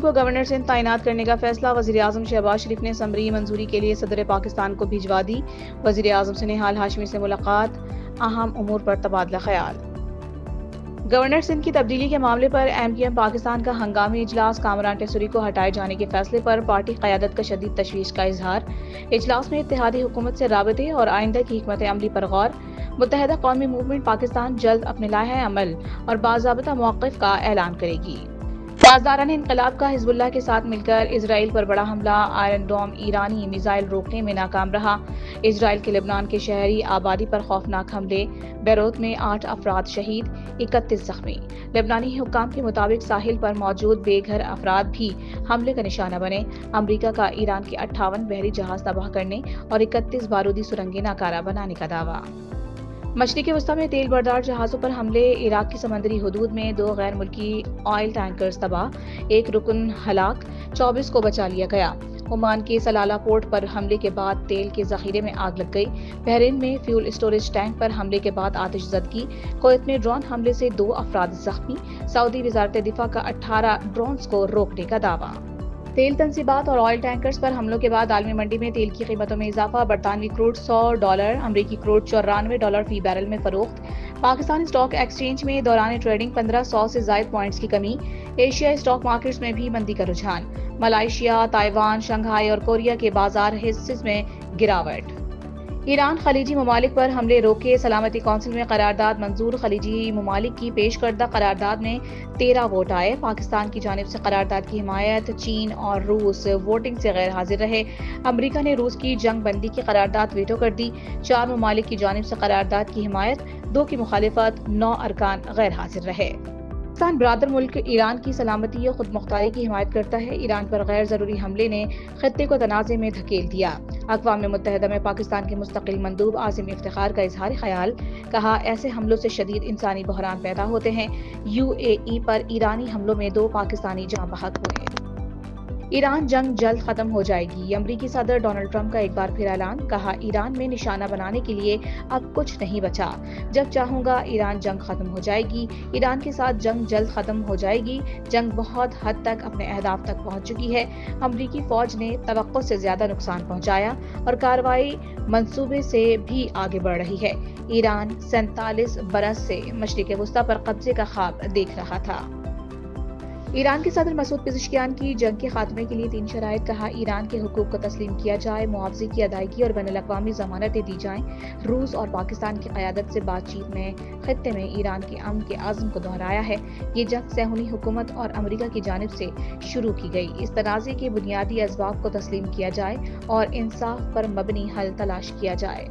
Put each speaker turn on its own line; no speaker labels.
کو گورنر سندھ تعینات کرنے کا فیصلہ وزیر اعظم شہباز شریف نے سمری منظوری کے لیے صدر پاکستان کو بھجوا دی۔ وزیر اعظم سے نہال ہاشمی سے ملاقات، اہم امور پر تبادلہ خیال۔ گورنر سندھ کی تبدیلی کے معاملے پر ایم کیو ایم پاکستان کا ہنگامی اجلاس، کامران ٹیسوری کو ہٹائے جانے کے فیصلے پر پارٹی قیادت کا شدید تشویش کا اظہار۔ اجلاس میں اتحادی حکومت سے رابطے اور آئندہ کی حکمت عملی پر غور۔ متحدہ قومی موومنٹ پاکستان جلد اپنے لائحہ عمل اور باضابطہ موقف کا اعلان کرے گی۔ پاسداران انقلاب کا حزب اللہ کے ساتھ مل کر اسرائیل پر بڑا حملہ، آئرن ڈوم ایرانی میزائل روکنے میں ناکام رہا۔ اسرائیل کے لبنان کے شہری آبادی پر خوفناک حملے، بیروت میں 8 افراد شہید، 31 زخمی۔ لبنانی حکام کے مطابق ساحل پر موجود بے گھر افراد بھی حملے کا نشانہ بنے۔ امریکہ کا ایران کے 58 بحری جہاز تباہ کرنے اور 31 بارودی سرنگیں ناکارہ بنانے کا دعویٰ۔ مشرق وسطی میں تیل بردار جہازوں پر حملے، عراق کی سمندری حدود میں 2 غیر ملکی آئل ٹینکرز تباہ، 1 رکن ہلاک، 24 کو بچا لیا گیا۔ عمان کے سلالہ پورٹ پر حملے کے بعد تیل کے ذخیرے میں آگ لگ گئی۔ بحرین میں فیول اسٹوریج ٹینک پر حملے کے بعد آتش زدگی۔ کویت میں ڈرون حملے سے 2 افراد زخمی۔ سعودی وزارت دفاع کا 18 ڈرونز کو روکنے کا دعویٰ۔ تیل تنصیبات اور آئل ٹینکرز پر حملوں کے بعد عالمی منڈی میں تیل کی قیمتوں میں اضافہ، برطانوی کروڈ $100، امریکی کروڈ $94 فی بیرل میں فروخت۔ پاکستان اسٹاک ایکسچینج میں دوران ٹریڈنگ 1500 سے زائد پوائنٹس کی کمی۔ ایشیائی اسٹاک مارکیٹس میں بھی مندی کا رجحان۔ ملائیشیا، تائیوان، شنگھائی اور کوریا کے بازار حصص میں گراوٹ۔ ایران خلیجی ممالک پر حملے روکے، سلامتی کونسل میں قرارداد منظور، خلیجی ممالک کی پیش کردہ قرارداد میں 13 ووٹ آئے۔ پاکستان کی جانب سے قرارداد کی حمایت، چین اور روس ووٹنگ سے غیر حاضر رہے۔ امریکہ نے روس کی جنگ بندی کی قرارداد ویٹو کر دی۔ 4 ممالک کی جانب سے قرارداد کی حمایت، 2 کی مخالفت، 9 ارکان غیر حاضر رہے۔ پاکستان برادر ملک ایران کی سلامتی اور خود مختاری کی حمایت کرتا ہے۔ ایران پر غیر ضروری حملے نے خطے کو تنازع میں دھکیل دیا۔ اقوام متحدہ میں پاکستان کے مستقل مندوب عاصم افتخار کا اظہار خیال، کہا ایسے حملوں سے شدید انسانی بحران پیدا ہوتے ہیں۔ UAE پر ایرانی حملوں میں 2 پاکستانی جاں بحق ہوئے۔ ایران جنگ جلد ختم ہو جائے گی، امریکی صدر ڈونلڈ ٹرمپ کا ایک بار پھر اعلان، کہا ایران میں نشانہ بنانے کے لیے اب کچھ نہیں بچا، جب چاہوں گا ایران جنگ ختم ہو جائے گی۔ ایران کے ساتھ جنگ جلد ختم ہو جائے گی، جنگ بہت حد تک اپنے اہداف تک پہنچ چکی ہے۔ امریکی فوج نے توقع سے زیادہ نقصان پہنچایا اور کارروائی منصوبے سے بھی آگے بڑھ رہی ہے۔ ایران 47 برس سے مشرق وسطی پر قبضے کا خواب دیکھ رہا تھا۔ ایران کے صدر مسعود پزشکیان کی جنگ کے خاتمے کے لیے 3 شرائط، کہا ایران کے حقوق کو تسلیم کیا جائے، معاوضے کی ادائیگی اور بین الاقوامی ضمانتیں دی جائیں۔ روس اور پاکستان کی قیادت سے بات چیت میں خطے میں ایران کے امن کے عزم کو دہرایا ہے۔ یہ جنگ صہیونی حکومت اور امریکہ کی جانب سے شروع کی گئی۔ اس تنازع کے بنیادی اسباب کو تسلیم کیا جائے اور انصاف پر مبنی حل تلاش کیا جائے۔